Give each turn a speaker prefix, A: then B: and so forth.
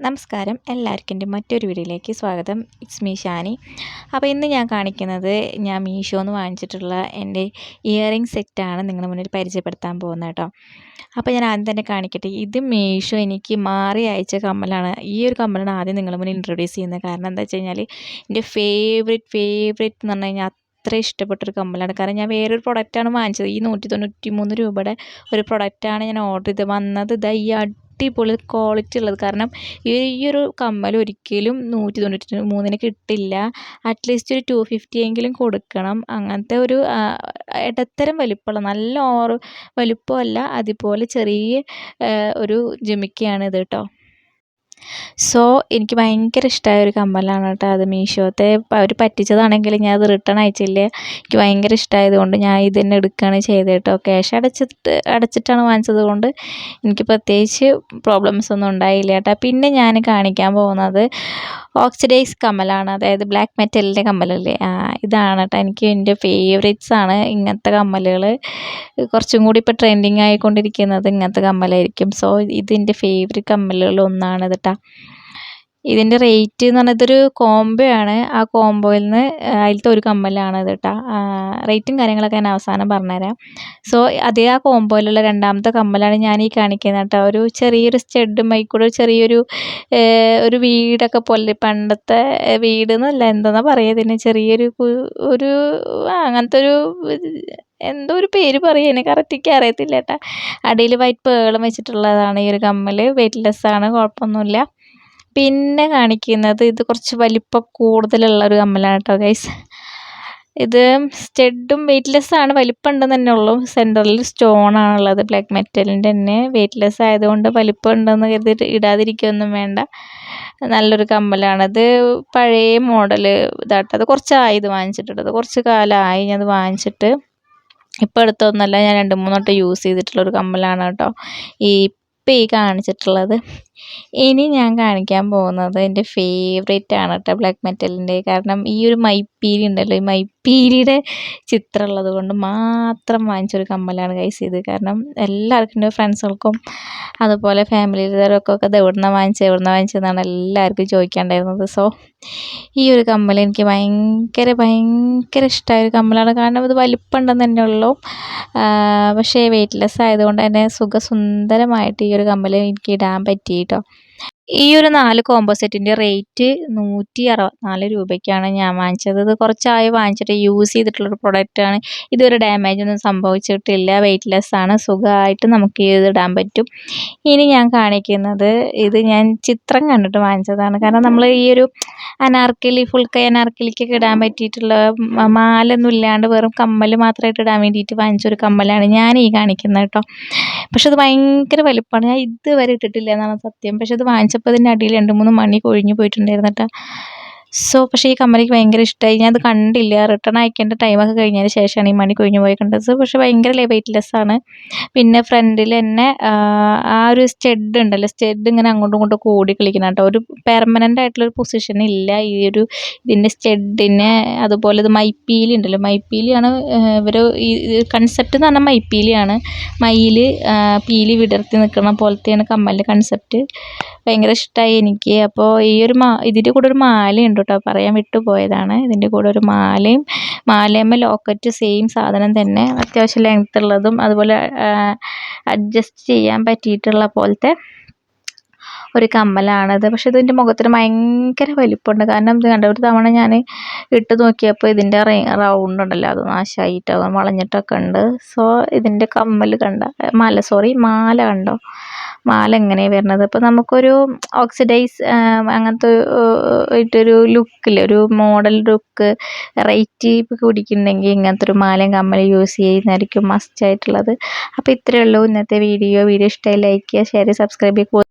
A: നമസ്കാരം, എല്ലാവർക്കും എൻ്റെ മറ്റൊരു വീഡിയോയിലേക്ക് സ്വാഗതം. It's me Shani. അപ്പോൾ ഇന്ന് ഞാൻ കാണിക്കുന്നത് ഞാൻ മീഷോന്ന് വാങ്ങിച്ചിട്ടുള്ള എൻ്റെ ഇയറിംഗ് സെറ്റാണ് നിങ്ങളുടെ മുന്നിൽ പരിചയപ്പെടുത്താൻ പോകുന്നത് കേട്ടോ. അപ്പോൾ ഞാൻ ആദ്യം തന്നെ കാണിക്കട്ടെ, ഇത് മീഷോ എനിക്ക് മാറി അയച്ച കമ്മലാണ്. ഈ ഒരു കമ്മലാണ് ആദ്യം നിങ്ങളുടെ മുന്നിൽ ഇൻട്രൊഡ്യൂസ് ചെയ്യുന്നത്. കാരണം എന്താ വെച്ച് കഴിഞ്ഞാൽ എൻ്റെ ഫേവറേറ്റ് എന്ന് പറഞ്ഞു കഴിഞ്ഞാൽ അത്ര ഇഷ്ടപ്പെട്ടൊരു കമ്മലാണ്. കാരണം ഞാൻ വേറൊരു പ്രൊഡക്റ്റാണ് വാങ്ങിച്ചത്. ഈ 193 രൂപയുടെ ഒരു പ്രൊഡക്റ്റാണ് ഞാൻ ഓർഡർ ചെയ്ത് വന്നത്. ഇതാ ഈ അടിപൊളി ക്വാളിറ്റി ഉള്ളത്. കാരണം ഈയൊരു കമ്മൽ ഒരിക്കലും 193 കിട്ടില്ല. അറ്റ്ലീസ്റ്റ് ഒരു 250 എങ്കിലും കൊടുക്കണം. അങ്ങനത്തെ ഒരു ഇടത്തരം വലിപ്പമുള്ള, നല്ല വലിപ്പമല്ല, അതുപോലെ ചെറിയ ഒരു ജിമിക്കയാണ് ഇത് കേട്ടോ. സോ എനിക്ക് ഭയങ്കര ഇഷ്ടമായ ഒരു കമ്മലാണ് കേട്ടോ അത്. മീഷോത്തെ അവർ പറ്റിച്ചതാണെങ്കിൽ ഞാൻ അത് റിട്ടേൺ അയച്ചില്ല. എനിക്ക് ഭയങ്കര ഇഷ്ടമായതുകൊണ്ട് ഞാൻ ഇത് തന്നെ എടുക്കുകയാണ് ചെയ്തത് കേട്ടോ. ക്യാഷ് അടച്ചിട്ടാണ് വാങ്ങിച്ചത് കൊണ്ട് എനിക്ക് പ്രത്യേകിച്ച് പ്രോബ്ലംസ് ഒന്നും ഉണ്ടായില്ല കേട്ടോ. പിന്നെ ഞാൻ കാണിക്കാൻ പോകുന്നത് ഓക്സിഡൈസ് കമ്മലാണ്, അതായത് ബ്ലാക്ക് മെറ്റലിൻ്റെ കമ്മലല്ലേ, ഇതാണ് കേട്ടോ. എനിക്ക് എൻ്റെ ഫേവറേറ്റ്സ് ആണ് ഇങ്ങനത്തെ കമ്മലുകൾ. കുറച്ചും കൂടി ഇപ്പോൾ ട്രെൻഡിങ് ആയിക്കൊണ്ടിരിക്കുന്നത് ഇങ്ങനത്തെ കമ്മലായിരിക്കും. സോ ഇതിൻ്റെ ഫേവറേറ്റ് കമ്മലുകളിൽ ഒന്നാണ് ഇത് കേട്ടോ. ഇതിൻ്റെ റേറ്റ് എന്ന് പറഞ്ഞാൽ ഇതൊരു കോംബോ ആണ്. ആ കോംബോയിൽ നിന്ന് അതിലത്തെ ഒരു കമ്മലാണ് ഇത് കേട്ടോ. റേറ്റും കാര്യങ്ങളൊക്കെ ഞാൻ അവസാനം പറഞ്ഞുതരാം. സോ അതേ ആ കോംബോയിലുള്ള രണ്ടാമത്തെ കമ്മലാണ് ഞാൻ ഈ കാണിക്കുന്നത് കേട്ടോ. ഒരു ചെറിയൊരു സ്റ്റഡ് മൈക്കൂടെ ചെറിയൊരു ഒരു വീടൊക്കെ പോലെ, പണ്ടത്തെ വീട് എന്നല്ല, എന്താണെന്നാ പറയുക ഇതിന്, ചെറിയൊരു അങ്ങനത്തെ ഒരു എന്തോ ഒരു പേര് പറയുക, എനിക്ക് കറക്റ്റ് അറിയത്തില്ല കേട്ടോ. അടിയിൽ വൈറ്റ് പേളും വെച്ചിട്ടുള്ളതാണ് ഈ ഒരു കമ്മൽ. വെയ്റ്റ്ലെസ് ആണ്, കുഴപ്പമൊന്നുമില്ല. പിന്നെ കാണിക്കുന്നത് ഇത് കുറച്ച് വലിപ്പം കൂടുതലുള്ള ഒരു കമ്മലാണ് കേട്ടോ ഗൈസ്. ഇത് സ്റ്റഡും വെയ്റ്റ്ലെസ് ആണ്, വലിപ്പം ഉണ്ടെന്ന് തന്നെ ഉള്ളൂ. സെൻറ്ററിൽ സ്റ്റോൺ ആണുള്ളത്, ബ്ലാക്ക് മെറ്റലിൻ്റെ തന്നെ. വെയ്റ്റ്ലെസ് ആയതുകൊണ്ട് വലിപ്പം ഉണ്ടെന്ന് കരുതിയിട്ട് ഇടാതിരിക്കുകയൊന്നും വേണ്ട. നല്ലൊരു കമ്മലാണ്. ഇത് പഴയ മോഡൽ ഇതാട്ടോ. അത് കുറച്ചായി ഇത് വാങ്ങിച്ചിട്ടുള്ളത്, കുറച്ച് കാലമായി ഞാനത് വാങ്ങിച്ചിട്ട്. ഇപ്പോൾ അടുത്തൊന്നുമല്ല, ഞാൻ 2-3 വട്ടം യൂസ് ചെയ്തിട്ടുള്ളൊരു കമ്മലാണ് കേട്ടോ ഈ കാണിച്ചിട്ടുള്ളത്. ഇനി ഞാൻ കാണിക്കാൻ പോകുന്നത് എൻ്റെ ഫേവറേറ്റ് ആണ് കേട്ടോ, ബ്ലാക്ക് മെറ്റലിൻ്റെ. കാരണം ഈ ഒരു മയിൽപ്പീലി ഉണ്ടല്ലോ, ഈ മയിൽപ്പീലിയുടെ ചിത്രം ഉള്ളത് കൊണ്ട് മാത്രം വാങ്ങിച്ചൊരു കമ്മലാണ് ഗൈസ് ഇത്. കാരണം എല്ലാവർക്കും, എൻ്റെ ഫ്രണ്ട്സുകൾക്കും അതുപോലെ ഫാമിലിയിലൊക്കെ ഇത് എവിടുന്ന വാങ്ങിച്ചതെന്നാണ് എല്ലാവർക്കും ചോദിക്കാണ്ടായിരുന്നത്. സോ ഈ ഒരു കമ്മൽ എനിക്ക് ഭയങ്കര ഇഷ്ടമായ ഒരു കമ്മലാണ്. കാരണം ഇത് വലിപ്പം ഉണ്ടെന്ന് തന്നെ ഉള്ളൂ, പക്ഷേ വെയ്റ്റ്ലെസ് ആയതുകൊണ്ട് തന്നെ സുന്ദരമായിട്ട് ഈ ഒരു കമ്മൽ എനിക്ക് ഇടാൻ പറ്റി കേട്ടോ. ഈ ഒരു 4 കോംബോ സെറ്റിൻ്റെ റേറ്റ് 164 രൂപയ്ക്കാണ് ഞാൻ വാങ്ങിച്ചത്. ഇത് കുറച്ചായി വാങ്ങിച്ചിട്ട് യൂസ് ചെയ്തിട്ടുള്ളൊരു പ്രൊഡക്റ്റാണ്. ഇതൊരു ഡാമേജ് ഒന്നും സംഭവിച്ചിട്ടില്ല, വെയ്റ്റ്ലെസ് ആണ്, സുഖമായിട്ട് നമുക്ക് ഇത് ഇടാൻ പറ്റും. ഇനി ഞാൻ കാണിക്കുന്നത് ഇത് ഞാൻ ചിത്രം കണ്ടിട്ട് വാങ്ങിച്ചതാണ്. കാരണം നമ്മൾ ഈ ഒരു അനാർക്കലി, ഫുൾ കൈ അനാർക്കലിക്കൊക്കെ ഇടാൻ പറ്റിയിട്ടുള്ള മാലൊന്നും ഇല്ലാണ്ട് വെറും കമ്മൽ മാത്രമായിട്ട് ഇടാൻ വേണ്ടിയിട്ട് വാങ്ങിച്ചൊരു കമ്മലാണ് ഞാൻ ഈ കാണിക്കുന്നത് കേട്ടോ. പക്ഷെ അത് ഭയങ്കര വലിപ്പമാണ്, ഞാൻ ഇതുവരെ ഇട്ടിട്ടില്ല എന്നാണ് സത്യം. പക്ഷെ അത് വാങ്ങിച്ചപ്പോൾ ഇതിൻ്റെ അടിയിൽ 2-3 മണി കൊഴിഞ്ഞു പോയിട്ടുണ്ടായിരുന്നു കേട്ടോ. സോ പക്ഷേ ഈ കമ്മലിക്ക് ഭയങ്കര ഇഷ്ടമായി. ഞാനത് കണ്ടില്ല, റിട്ടേൺ അയക്കേണ്ട ടൈമൊക്കെ കഴിഞ്ഞതിന് ശേഷമാണ് ഈ മണി കൊഴിഞ്ഞു പോയി കണ്ടത്. പക്ഷെ ഭയങ്കര വെയ്റ്റ്ലെസ് ആണ്. പിന്നെ ഫ്രണ്ടിൽ തന്നെ ആ ഒരു സ്റ്റഡ് ഉണ്ടല്ലോ, സ്റ്റഡ് ഇങ്ങനെ അങ്ങോട്ടും ഇങ്ങോട്ടും കൂടി കളിക്കണം കേട്ടോ. ഒരു പെർമനൻ്റ് ആയിട്ടുള്ളൊരു പൊസിഷൻ ഇല്ല ഇതിൻ്റെ സ്റ്റഡിന്. അതുപോലെ ഇത് മയിൽപ്പീലി ഉണ്ടല്ലോ, മയിൽപ്പീലിയാണ് ഈ കൺസെപ്റ്റ് എന്ന് പറഞ്ഞാൽ മയിൽപ്പീലിയാണ്. മയിൽ പീലി വിടർത്തി നിൽക്കുന്ന പോലത്തെയാണ് കമ്മലിൻ്റെ കൺസെപ്റ്റ്. ഭയങ്കര ഇഷ്ടമായി എനിക്ക്. അപ്പോൾ ഇതിൻ്റെ കൂടെ ഒരു മാലയുണ്ട് കേട്ടോ, പറയാൻ വിട്ടുപോയതാണ്. ഇതിൻ്റെ കൂടെ ഒരു മാലയമ്മ ലോക്കറ്റ്, സെയിം സാധനം തന്നെ, അത്യാവശ്യം ലെങ്ത് ഉള്ളതും അതുപോലെ അഡ്ജസ്റ്റ് ചെയ്യാൻ പറ്റിയിട്ടുള്ള പോലത്തെ ഒരു കമ്മലാണത്. പക്ഷെ ഇതിൻ്റെ മുഖത്തിന് ഭയങ്കര വലിപ്പമുണ്ട്. കാരണം ഇത് കണ്ട, ഒരു തവണ ഞാൻ ഇട്ട് നോക്കിയപ്പോൾ ഇതിൻ്റെ റൗണ്ട് ഉണ്ടല്ലോ അത് നാശമായിട്ടോ, വളഞ്ഞിട്ടൊക്കെ ഉണ്ട്. സോ ഇതിൻ്റെ കമ്മൽ മാല കണ്ടോ, മാല എങ്ങനെയാണ് വരുന്നത്. അപ്പോൾ നമുക്കൊരു ഓക്സിഡൈസ് അങ്ങനത്തെ ഒരു ലുക്കിൽ, ഒരു മോഡൽ ലുക്ക്, റേറ്റ് കുടിക്കുന്നുണ്ടെങ്കിൽ ഇങ്ങനത്തെ ഒരു മാലയും കമ്മലും യൂസ് ചെയ്യുന്നതായിരിക്കും മസ്റ്റ് ആയിട്ടുള്ളത്. അപ്പോൾ ഇത്രയേ ഉള്ളൂ ഇന്നത്തെ വീഡിയോ. ഇഷ്ടമായി ലൈക്ക് ചെയ്യുക, ഷെയർ ചെയ്യുക, സബ്സ്ക്രൈബ് ചെയ്യുക.